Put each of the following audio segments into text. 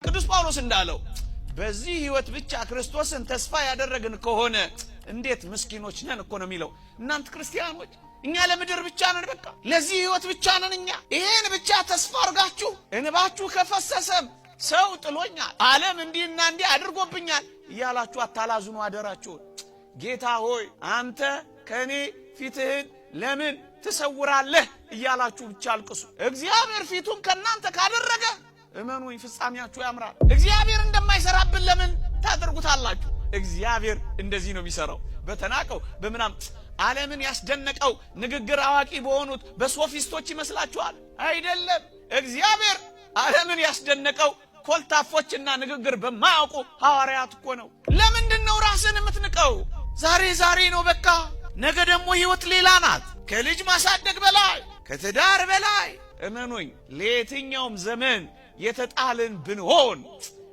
ቅዱስ ጳውሎስ እንዳለው በዚህ ህይወት ብቻ ክርስቶስን ተስፋ ያደረግን ከሆነ እንዴት ምስኪኖች ነን እኮ ነው የሚለው። እናንተ ክርስቲያኖች እኛ ለምድር ብቻ ነን፣ በቃ ለዚህ ህይወት ብቻ ነን። እኛ ይሄን ብቻ ተስፋ አርጋችሁ እንባችሁ ከፈሰሰም ሰው ጥሎኛል፣ ዓለም እንዲህና እንዲህ አድርጎብኛል እያላችሁ አታላዝኑ አደራችሁ። ጌታ ሆይ አንተ ከኔ ፊትህን ለምን ትሰውራለህ እያላችሁ ብቻ አልቅሱ። እግዚአብሔር ፊቱን ከናንተ ካደረገ እመኑኝ ፍጻሜያችሁ ያምራል። እግዚአብሔር እንደማይሰራብን ለምን ታደርጉታላችሁ? እግዚአብሔር እንደዚህ ነው የሚሰራው። በተናቀው በመናም ዓለምን ያስደነቀው ንግግር አዋቂ በሆኑት በሶፊስቶች ይመስላችኋል? አይደለም። እግዚአብሔር ዓለምን ያስደነቀው ኮልታፎችና ንግግር በማያውቁ ሐዋርያት እኮ ነው። ለምንድን ነው ራስን የምትንቀው? ዛሬ ዛሬ ነው በቃ። ነገ ደግሞ ህይወት ሌላ ናት። ከልጅ ማሳደግ በላይ ከትዳር በላይ እመኑኝ ለየትኛውም ዘመን የተጣልን ብንሆን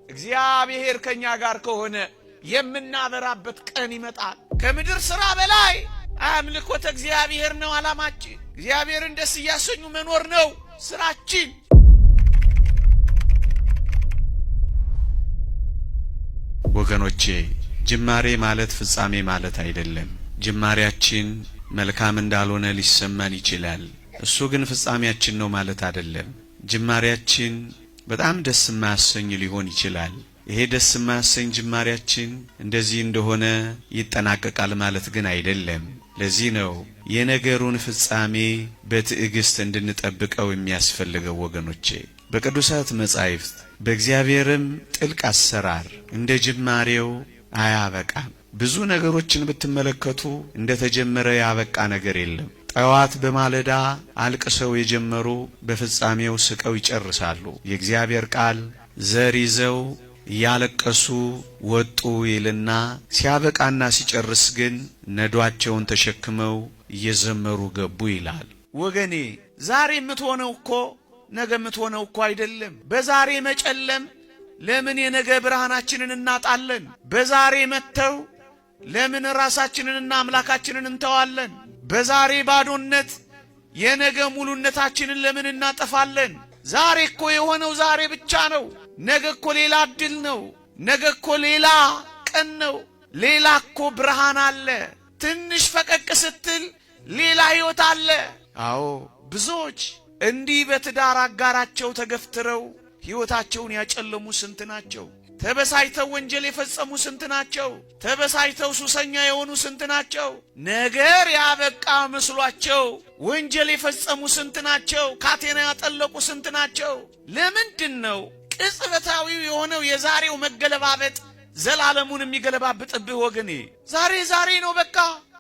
እግዚአብሔር ከኛ ጋር ከሆነ የምናበራበት ቀን ይመጣል። ከምድር ሥራ በላይ አምልኮተ እግዚአብሔር ነው ዓላማችን። እግዚአብሔርን ደስ እያሰኙ መኖር ነው ስራችን። ወገኖቼ ጅማሬ ማለት ፍጻሜ ማለት አይደለም። ጅማሬያችን መልካም እንዳልሆነ ሊሰማን ይችላል። እሱ ግን ፍጻሜያችን ነው ማለት አይደለም። ጅማሬያችን በጣም ደስ የማያሰኝ ሊሆን ይችላል። ይሄ ደስ የማያሰኝ ጅማሬያችን እንደዚህ እንደሆነ ይጠናቀቃል ማለት ግን አይደለም። ለዚህ ነው የነገሩን ፍጻሜ በትዕግስት እንድንጠብቀው የሚያስፈልገው ወገኖቼ። በቅዱሳት መጻሕፍት በእግዚአብሔርም ጥልቅ አሰራር እንደ ጅማሬው አያበቃም። ብዙ ነገሮችን ብትመለከቱ እንደተጀመረ ያበቃ ነገር የለም። ጠዋት በማለዳ አልቅሰው የጀመሩ በፍጻሜው ስቀው ይጨርሳሉ። የእግዚአብሔር ቃል ዘር ይዘው እያለቀሱ ወጡ ይልና ሲያበቃና ሲጨርስ ግን ነዷቸውን ተሸክመው እየዘመሩ ገቡ ይላል። ወገኔ ዛሬ የምትሆነው እኮ ነገ የምትሆነው እኮ አይደለም። በዛሬ መጨለም ለምን የነገ ብርሃናችንን እናጣለን? በዛሬ መተው ለምን ራሳችንንና አምላካችንን እንተዋለን? በዛሬ ባዶነት የነገ ሙሉነታችንን ለምን እናጠፋለን? ዛሬ እኮ የሆነው ዛሬ ብቻ ነው። ነገ እኮ ሌላ እድል ነው። ነገ እኮ ሌላ ቀን ነው። ሌላ እኮ ብርሃን አለ። ትንሽ ፈቀቅ ስትል ሌላ ሕይወት አለ። አዎ ብዙዎች እንዲህ በትዳር አጋራቸው ተገፍትረው ሕይወታቸውን ያጨለሙ ስንት ናቸው? ተበሳይተው ወንጀል የፈጸሙ ስንት ናቸው? ተበሳይተው ሱሰኛ የሆኑ ስንት ናቸው? ነገር ያበቃ መስሏቸው ወንጀል የፈጸሙ ስንት ናቸው? ካቴና ያጠለቁ ስንት ናቸው? ለምንድን ነው ቅጽበታዊው የሆነው የዛሬው መገለባበጥ ዘላለሙን የሚገለባብጥብህ? ወገኔ ዛሬ ዛሬ ነው በቃ።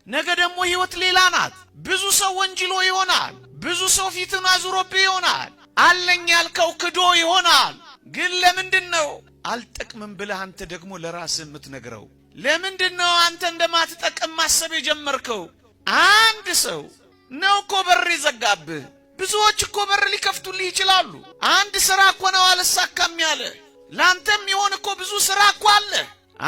ነገ ደግሞ ሕይወት ሌላ ናት። ብዙ ሰው ወንጅሎ ይሆናል። ብዙ ሰው ፊትን አዙሮብህ ይሆናል። አለኝ ያልከው ክዶ ይሆናል። ግን ለምንድን ነው አልጠቅምም ብለህ አንተ ደግሞ ለራስህ የምትነግረው? ለምንድን ነው አንተ እንደማትጠቅም ማሰብ የጀመርከው? አንድ ሰው ነው እኮ በር ይዘጋብህ። ብዙዎች እኮ በር ሊከፍቱልህ ይችላሉ። አንድ ሥራ እኮ ነው አልሳካም ያለ። ላንተም ይሆን እኮ ብዙ ሥራ እኮ አለ።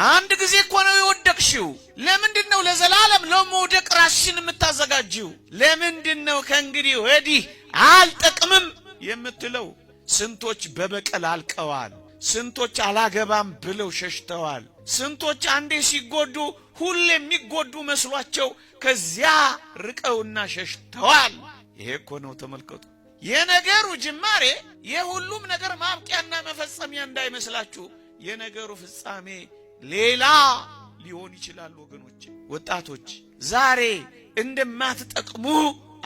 አንድ ጊዜ እኮ ነው የወደቅሽው። ለምንድን ነው ለዘላለም ለመውደቅ ራስሽን የምታዘጋጅው? ለምንድን ነው ከእንግዲህ ወዲህ አልጠቅምም የምትለው? ስንቶች በበቀል አልቀዋል። ስንቶች አላገባም ብለው ሸሽተዋል። ስንቶች አንዴ ሲጎዱ ሁሌ የሚጎዱ መስሏቸው ከዚያ ርቀውና ሸሽተዋል። ይሄ እኮ ነው ተመልከቱ። የነገሩ ጅማሬ የሁሉም ነገር ማብቂያና መፈጸሚያ እንዳይመስላችሁ። የነገሩ ፍጻሜ ሌላ ሊሆን ይችላል። ወገኖች ወጣቶች ዛሬ እንደማትጠቅሙ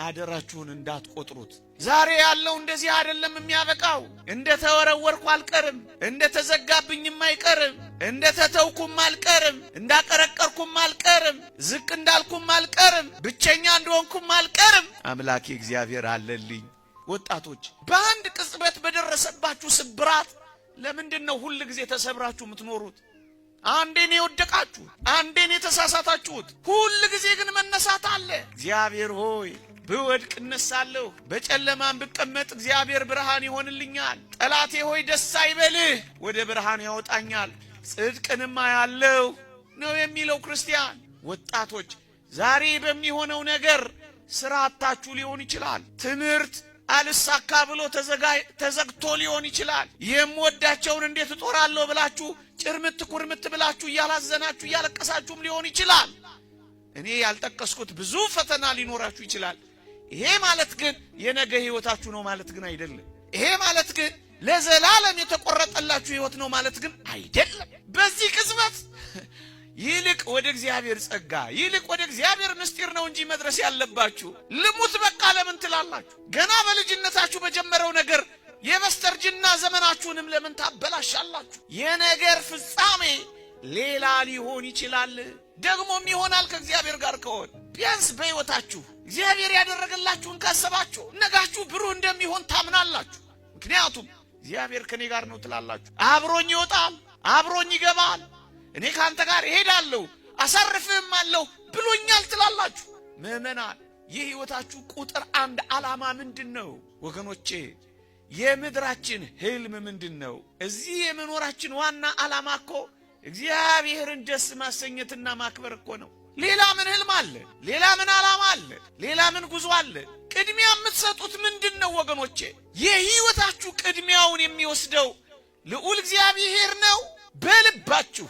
አደራችሁን እንዳትቆጥሩት። ዛሬ ያለው እንደዚህ አይደለም የሚያበቃው። እንደ ተወረወርኩ አልቀርም፣ እንደ ተዘጋብኝም አይቀርም፣ እንደ ተተውኩም አልቀርም፣ እንዳቀረቀርኩም አልቀርም፣ ዝቅ እንዳልኩም አልቀርም፣ ብቸኛ እንደሆንኩም አልቀርም። አምላኬ እግዚአብሔር አለልኝ። ወጣቶች በአንድ ቅጽበት በደረሰባችሁ ስብራት ለምንድን ነው ሁል ጊዜ ተሰብራችሁ የምትኖሩት? አንዴን የወደቃችሁት፣ አንዴን የተሳሳታችሁት፣ ሁል ጊዜ ግን መነሳት አለ። እግዚአብሔር ሆይ ብወድቅ እነሳለሁ፣ በጨለማም ብቀመጥ እግዚአብሔር ብርሃን ይሆንልኛል። ጠላቴ ሆይ ደስ አይበልህ፣ ወደ ብርሃን ያወጣኛል፣ ጽድቅንማ ያለው ነው የሚለው ክርስቲያን። ወጣቶች ዛሬ በሚሆነው ነገር ሥራ አጣችሁ ሊሆን ይችላል። ትምህርት አልሳካ ብሎ ተዘግቶ ሊሆን ይችላል። የምወዳቸውን እንዴት እጦራለሁ ብላችሁ ጭርምት ኩርምት ብላችሁ እያላዘናችሁ እያለቀሳችሁም ሊሆን ይችላል። እኔ ያልጠቀስኩት ብዙ ፈተና ሊኖራችሁ ይችላል። ይሄ ማለት ግን የነገ ህይወታችሁ ነው ማለት ግን አይደለም። ይሄ ማለት ግን ለዘላለም የተቆረጠላችሁ ህይወት ነው ማለት ግን አይደለም። በዚህ ቅጽበት ይልቅ ወደ እግዚአብሔር ጸጋ ይልቅ ወደ እግዚአብሔር ምስጢር ነው እንጂ መድረስ ያለባችሁ ልሙት በቃ ለምን ትላላችሁ? ገና በልጅነታችሁ በጀመረው ነገር የበስተርጅና ዘመናችሁንም ለምን ታበላሻላችሁ? የነገር ፍጻሜ ሌላ ሊሆን ይችላል። ደግሞም ይሆናል ከእግዚአብሔር ጋር ከሆነ ቢያንስ በሕይወታችሁ እግዚአብሔር ያደረገላችሁን ካሰባችሁ ነጋችሁ ብሩህ እንደሚሆን ታምናላችሁ። ምክንያቱም እግዚአብሔር ከኔ ጋር ነው ትላላችሁ። አብሮኝ ይወጣል፣ አብሮኝ ይገባል፣ እኔ ካንተ ጋር እሄዳለሁ አሳርፍህም አለሁ ብሎኛል ትላላችሁ። ምእመናን የሕይወታችሁ ቁጥር አንድ ዓላማ ምንድነው? ወገኖቼ የምድራችን ህልም ምንድነው? እዚህ የመኖራችን ዋና ዓላማ እኮ እግዚአብሔርን ደስ ማሰኘትና ማክበር እኮ ነው። ሌላ ምን ህልም አለ? ሌላ ምን ዓላማ አለ? ሌላ ምን ጉዞ አለ? ቅድሚያ የምትሰጡት ምንድነው? ወገኖቼ የሕይወታችሁ ቅድሚያውን የሚወስደው ልዑል እግዚአብሔር ነው። በልባችሁ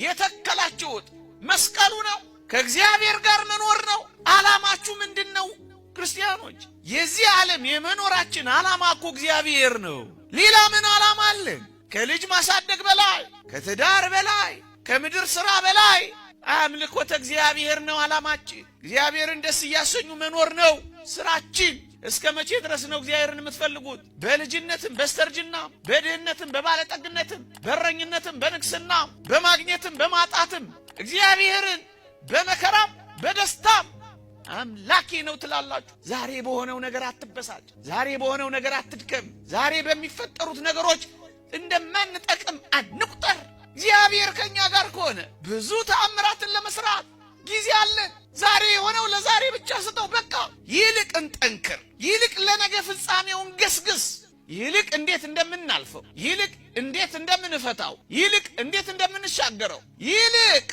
የተከላችሁት መስቀሉ ነው። ከእግዚአብሔር ጋር መኖር ነው። ዓላማችሁ ምንድነው? ክርስቲያኖች የዚህ ዓለም የመኖራችን ዓላማ እኮ እግዚአብሔር ነው። ሌላ ምን ዓላማ አለን? ከልጅ ማሳደግ በላይ፣ ከትዳር በላይ፣ ከምድር ሥራ በላይ አምልኮተ እግዚአብሔር ነው ዓላማችን። እግዚአብሔርን ደስ እያሰኙ መኖር ነው ሥራችን። እስከ መቼ ድረስ ነው እግዚአብሔርን የምትፈልጉት? በልጅነትም በስተርጅናም በድህነትም በባለጠግነትም በረኝነትም በንግስናም በማግኘትም በማጣትም እግዚአብሔርን በመከራም በደስታም አምላኬ ነው ትላላችሁ። ዛሬ በሆነው ነገር አትበሳጭ። ዛሬ በሆነው ነገር አትድከም። ዛሬ በሚፈጠሩት ነገሮች እንደማንጠቅም አንቁጠር። እግዚአብሔር ከኛ ጋር ከሆነ ብዙ ተአምራትን ለመስራት ጊዜ አለን። ዛሬ የሆነው ለዛሬ ብቻ ስጠው በቃ። ይልቅ እንጠንክር። ይልቅ ለነገ ፍጻሜውን ገስግስ። ይልቅ እንዴት እንደምናልፈው፣ ይልቅ እንዴት እንደምንፈታው፣ ይልቅ እንዴት እንደምንሻገረው፣ ይልቅ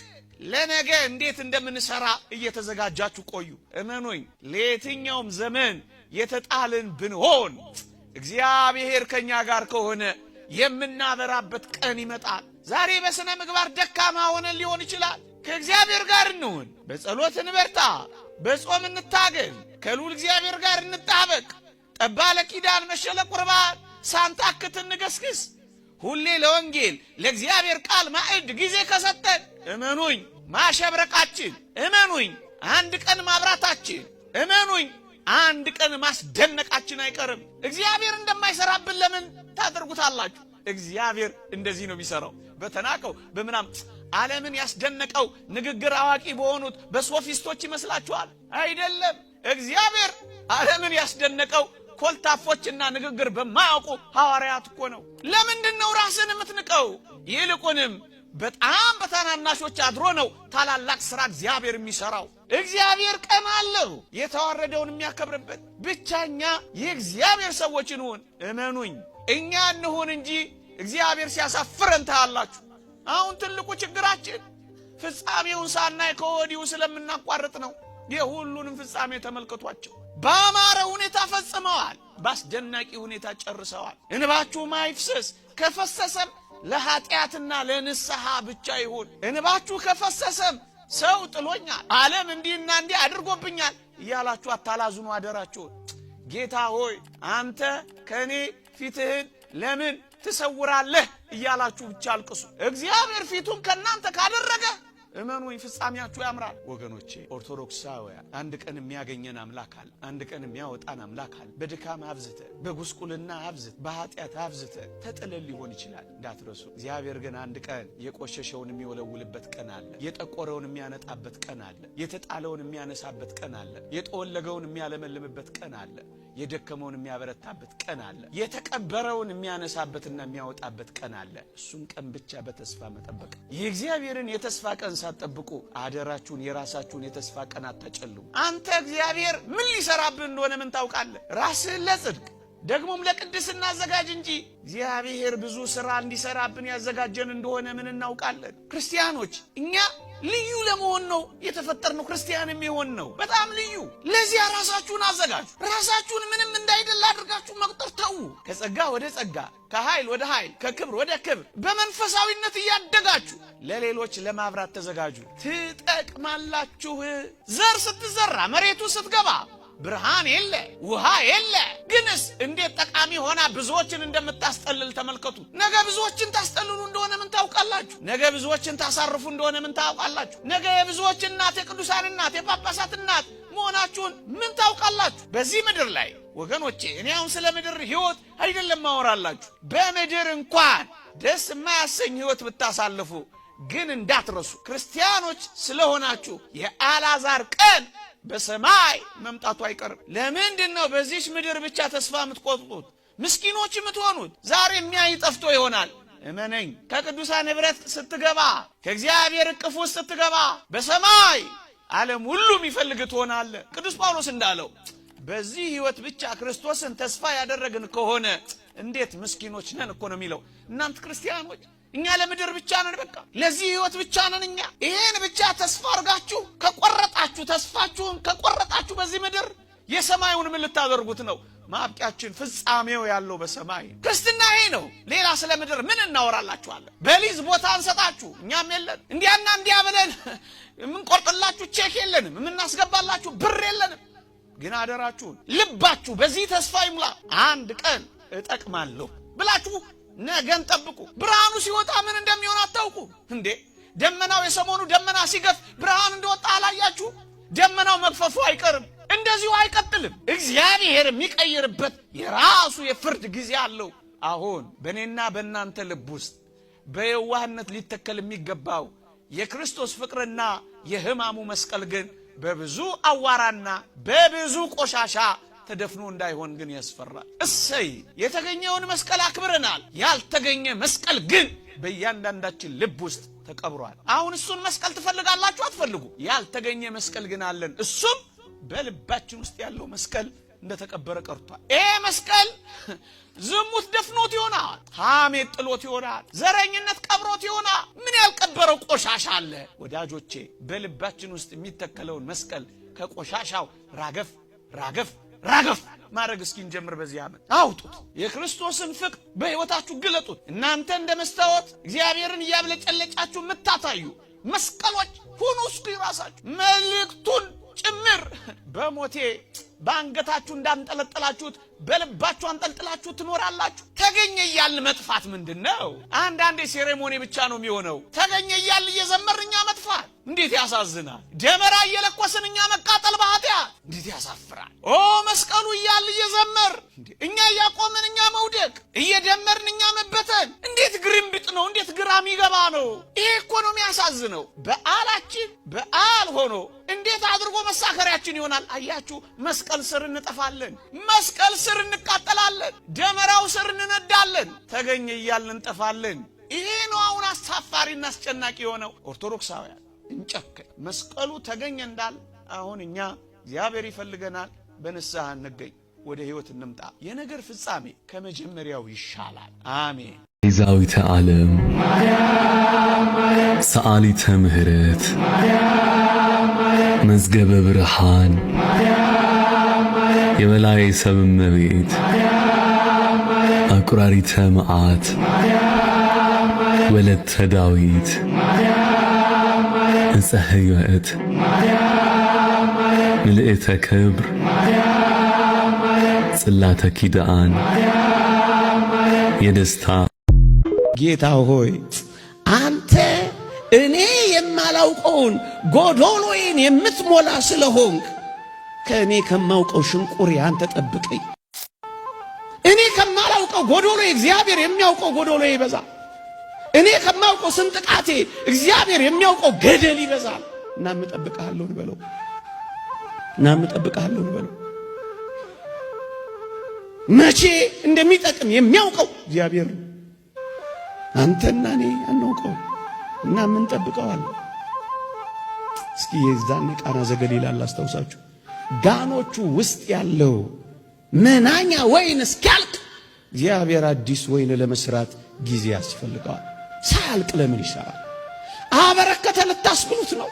ለነገ እንዴት እንደምንሰራ እየተዘጋጃችሁ ቆዩ። እመኑኝ ለየትኛውም ዘመን የተጣልን ብንሆን እግዚአብሔር ከኛ ጋር ከሆነ የምናበራበት ቀን ይመጣል። ዛሬ በስነ ምግባር ደካማ ሆነን ሊሆን ይችላል። ከእግዚአብሔር ጋር እንሁን፣ በጸሎት እንበርታ፣ በጾም እንታገል፣ ከልዑል እግዚአብሔር ጋር እንጣበቅ። ጠባ ለኪዳን መሸለ ቁርባን ሳንታክት እንገስግስ። ሁሌ ለወንጌል ለእግዚአብሔር ቃል ማዕድ ጊዜ ከሰጠን እመኑኝ ማሸብረቃችን፣ እመኑኝ አንድ ቀን ማብራታችን፣ እመኑኝ አንድ ቀን ማስደነቃችን አይቀርም። እግዚአብሔር እንደማይሰራብን ለምን ታደርጉታላችሁ? እግዚአብሔር እንደዚህ ነው የሚሰራው። በተናቀው በምናም ዓለምን ያስደነቀው ንግግር አዋቂ በሆኑት በሶፊስቶች ይመስላችኋል? አይደለም። እግዚአብሔር ዓለምን ያስደነቀው ኮልታፎችና ንግግር በማያውቁ ሐዋርያት እኮ ነው። ለምንድነው ራስን የምትንቀው? ይልቁንም በጣም በታናናሾች አድሮ ነው ታላላቅ ሥራ እግዚአብሔር የሚሰራው። እግዚአብሔር ቀን አለው የተዋረደውን የሚያከብርበት። ብቻኛ የእግዚአብሔር ሰዎች እንሁን። እመኑኝ እኛ እንሁን እንጂ እግዚአብሔር ሲያሳፍረን ታያላችሁ። አሁን ትልቁ ችግራችን ፍጻሜውን ሳናይ ከወዲሁ ስለምናቋርጥ ነው። የሁሉንም ፍጻሜ ተመልከቷቸው። በአማረ ሁኔታ ፈጽመዋል፣ በአስደናቂ ሁኔታ ጨርሰዋል። እንባችሁም አይፍሰስ፣ ከፈሰሰም ለኃጢአትና ለንስሐ ብቻ ይሁን። እንባችሁ ከፈሰሰም ሰው ጥሎኛል፣ ዓለም እንዲህና እንዲህ አድርጎብኛል እያላችሁ አታላዝኑ አደራችሁን። ጌታ ሆይ አንተ ከኔ ፊትህን ለምን ትሰውራለህ እያላችሁ ብቻ አልቅሱ። እግዚአብሔር ፊቱን ከናንተ ካደረገ እመኑኝ ፍጻሜያችሁ ያምራል። ወገኖቼ ኦርቶዶክሳውያን አንድ ቀን የሚያገኘን አምላክ አለ። አንድ ቀን የሚያወጣን አምላክ አለ። በድካም አብዝተ፣ በጉስቁልና አብዝተ፣ በኃጢአት አብዝተ ተጥለን ሊሆን ይችላል እንዳትረሱ። እግዚአብሔር ግን አንድ ቀን የቆሸሸውን የሚወለውልበት ቀን አለ። የጠቆረውን የሚያነጣበት ቀን አለ። የተጣለውን የሚያነሳበት ቀን አለ። የጠወለገውን የሚያለመልምበት ቀን አለ። የደከመውን የሚያበረታበት ቀን አለ። የተቀበረውን የሚያነሳበትና የሚያወጣበት ቀን አለ። እሱን ቀን ብቻ በተስፋ መጠበቅ። የእግዚአብሔርን የተስፋ ቀን ሳትጠብቁ አደራችሁን የራሳችሁን የተስፋ ቀን አታጨልሙ። አንተ እግዚአብሔር ምን ሊሰራብህ እንደሆነ ምን ታውቃለህ? ራስህን ለጽድቅ ደግሞም ለቅድስና አዘጋጅ እንጂ እግዚአብሔር ብዙ ሥራ እንዲሰራብን ያዘጋጀን እንደሆነ ምን እናውቃለን? ክርስቲያኖች እኛ ልዩ ለመሆን ነው የተፈጠርነው። ክርስቲያን የሚሆን ነው በጣም ልዩ። ለዚያ ራሳችሁን አዘጋጁ። ራሳችሁን ምንም እንዳይደል አድርጋችሁ መቁጠር ተዉ። ከጸጋ ወደ ጸጋ፣ ከኃይል ወደ ኃይል፣ ከክብር ወደ ክብር በመንፈሳዊነት እያደጋችሁ ለሌሎች ለማብራት ተዘጋጁ። ትጠቅማላችሁ። ዘር ስትዘራ መሬቱ ስትገባ ብርሃን የለ ውሃ የለ፣ ግንስ እንዴት ጠቃሚ ሆና ብዙዎችን እንደምታስጠልል ተመልከቱ። ነገ ብዙዎችን ታስጠልሉ እንደሆነ ምን ታውቃላችሁ? ነገ ብዙዎችን ታሳርፉ እንደሆነ ምን ታውቃላችሁ? ነገ የብዙዎች እናት፣ የቅዱሳን እናት፣ የጳጳሳት እናት መሆናችሁን ምን ታውቃላችሁ? በዚህ ምድር ላይ ወገኖቼ፣ እኔ አሁን ስለ ምድር ሕይወት አይደለም ማወራላችሁ። በምድር እንኳን ደስ የማያሰኝ ሕይወት ብታሳልፉ ግን እንዳትረሱ ክርስቲያኖች ስለሆናችሁ የአልዓዛር ቀን በሰማይ መምጣቱ አይቀርም። ለምንድን ነው በዚህች ምድር ብቻ ተስፋ የምትቆርጡት? ምስኪኖች የምትሆኑት? ዛሬ የሚያይ ጠፍቶ ይሆናል። እመነኝ፣ ከቅዱሳን ኅብረት ስትገባ፣ ከእግዚአብሔር እቅፍ ውስጥ ስትገባ በሰማይ ዓለም ሁሉ የሚፈልግ ትሆናለህ። ቅዱስ ጳውሎስ እንዳለው በዚህ ሕይወት ብቻ ክርስቶስን ተስፋ ያደረግን ከሆነ እንዴት ምስኪኖች ነን እኮ ነው የሚለው። እናንተ ክርስቲያኖች እኛ ለምድር ብቻ ነን፣ በቃ ለዚህ ሕይወት ብቻ ነን። እኛ ይሄን ብቻ ተስፋ አድርጋችሁ ከቆረጣችሁ፣ ተስፋችሁን ከቆረጣችሁ በዚህ ምድር የሰማዩን ምን ልታደርጉት ነው? ማብቂያችን ፍጻሜው ያለው በሰማይ። ክርስትና ይሄ ነው። ሌላ ስለ ምድር ምን እናወራላችኋለን? በሊዝ ቦታ እንሰጣችሁ እኛም የለን፣ እንዲያና እንዲያ ብለን የምንቆርጥላችሁ ቼክ የለንም፣ የምናስገባላችሁ ብር የለንም። ግን አደራችሁን ልባችሁ በዚህ ተስፋ ይሙላ። አንድ ቀን እጠቅማለሁ ብላችሁ ነገን ጠብቁ። ብርሃኑ ሲወጣ ምን እንደሚሆን አታውቁ እንዴ? ደመናው የሰሞኑ ደመና ሲገፍ ብርሃን እንደወጣ አላያችሁ? ደመናው መግፈፉ አይቀርም፣ እንደዚሁ አይቀጥልም። እግዚአብሔር የሚቀይርበት የራሱ የፍርድ ጊዜ አለው። አሁን በእኔና በእናንተ ልብ ውስጥ በየዋህነት ሊተከል የሚገባው የክርስቶስ ፍቅርና የሕማሙ መስቀል ግን በብዙ አዋራና በብዙ ቆሻሻ ተደፍኖ እንዳይሆን ግን ያስፈራል። እሰይ የተገኘውን መስቀል አክብረናል። ያልተገኘ መስቀል ግን በእያንዳንዳችን ልብ ውስጥ ተቀብሯል። አሁን እሱን መስቀል ትፈልጋላችሁ? አትፈልጉ። ያልተገኘ መስቀል ግን አለን። እሱም በልባችን ውስጥ ያለው መስቀል እንደተቀበረ ቀርቷል። ይሄ መስቀል ዝሙት ደፍኖት ይሆናል፣ ሐሜት ጥሎት ይሆናል፣ ዘረኝነት ቀብሮት ይሆናል። ምን ያልቀበረው ቆሻሻ አለ? ወዳጆቼ በልባችን ውስጥ የሚተከለውን መስቀል ከቆሻሻው ራገፍ ራገፍ ራገፍ ማድረግ እስኪንጀምር በዚህ ዓመት አውጡት። የክርስቶስን ፍቅር በሕይወታችሁ ግለጡት። እናንተ እንደ መስታወት እግዚአብሔርን እያብለጨለጫችሁ የምታታዩ መስቀሎች ሁኑ። እስኪ ራሳችሁ መልእክቱን ጭምር በሞቴ በአንገታችሁ እንዳንጠለጠላችሁት በልባችሁ አንጠልጥላችሁ ትኖራላችሁ። ተገኘ እያልን መጥፋት ምንድን ነው? አንዳንዴ ሴሬሞኒ ብቻ ነው የሚሆነው። ተገኘ እያልን እየዘመርን እኛ መጥፋት እንዴት ያሳዝናል! ደመራ እየለኮስን እኛ መቃጠል በኃጢአት እንዴት ያሳፍራል! ኦ መስቀሉ እያልን እየዘመር እኛ እያቆምን እኛ መውደቅ፣ እየደመርን እኛ መበተን እንዴት ግርምብጥ ነው! እንዴት ግራም ይገባ ነው! ይሄ እኮ ነው የሚያሳዝነው። በዓላችን በዓል ሆኖ እንዴት አድርጎ መሳከሪያችን ይሆናል? አያችሁ፣ መስቀል ስር እንጠፋለን፣ መስቀል ስር እንቃጠላለን፣ ደመራው ስር እንነዳለን፣ ተገኘ እያልን እንጠፋለን። ይሄ ነው አሁን አሳፋሪና አስጨናቂ የሆነው። ኦርቶዶክሳውያን እንጨክን። መስቀሉ ተገኘ እንዳል አሁን እኛ እግዚአብሔር ይፈልገናል። በንስሐ እንገኝ፣ ወደ ሕይወት እንምጣ። የነገር ፍጻሜ ከመጀመሪያው ይሻላል። አሜን። ቤዛዊተ ዓለም ሰአሊተ ምሕረት መዝገበ ብርሃን የበላይ ሰብ እመቤት አቁራሪተ መዓት ወለተ ዳዊት ዕፀ ሕይወት ምልዕተ ክብር ጽላተ ኪዳን የደስታ ጌታ ሆይ አንተ እኔ የማላውቀውን ጎዶሎዬን የምትሞላ ስለሆንክ ከእኔ ከማውቀው ሽንቁሬ አንተ ጠብቀኝ። እኔ ከማላውቀው ጎዶሎዬ እግዚአብሔር የሚያውቀው ጎዶሎዬ ይበዛል። እኔ ከማውቀው ስንጥቃቴ እግዚአብሔር የሚያውቀው ገደል ይበዛል። እናም እጠብቅሃለሁ እንበለው፣ እናም እጠብቅሃለሁ እንበለው። መቼ እንደሚጠቅም የሚያውቀው እግዚአብሔር ነው። አንተና እኔ አናውቀው እና ምን ጠብቀዋለሁ? እስኪ የዛን ቃና ዘገሊላ ላስታውሳችሁ። ጋኖቹ ውስጥ ያለው መናኛ ወይን እስኪያልቅ እግዚአብሔር አዲስ ወይን ለመስራት ጊዜ ያስፈልገዋል። ሳያልቅ ለምን ይሰራል? አበረከተ ልታስብሉት ነው?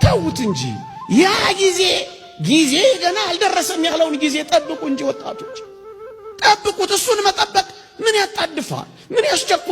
ተውት እንጂ ያ ጊዜ ገና አልደረሰም ያለውን ጊዜ ጠብቁ እንጂ ወጣቶች ጠብቁት። እሱን መጠበቅ ምን ያጣድፋል? ምን ያስቸኩላል?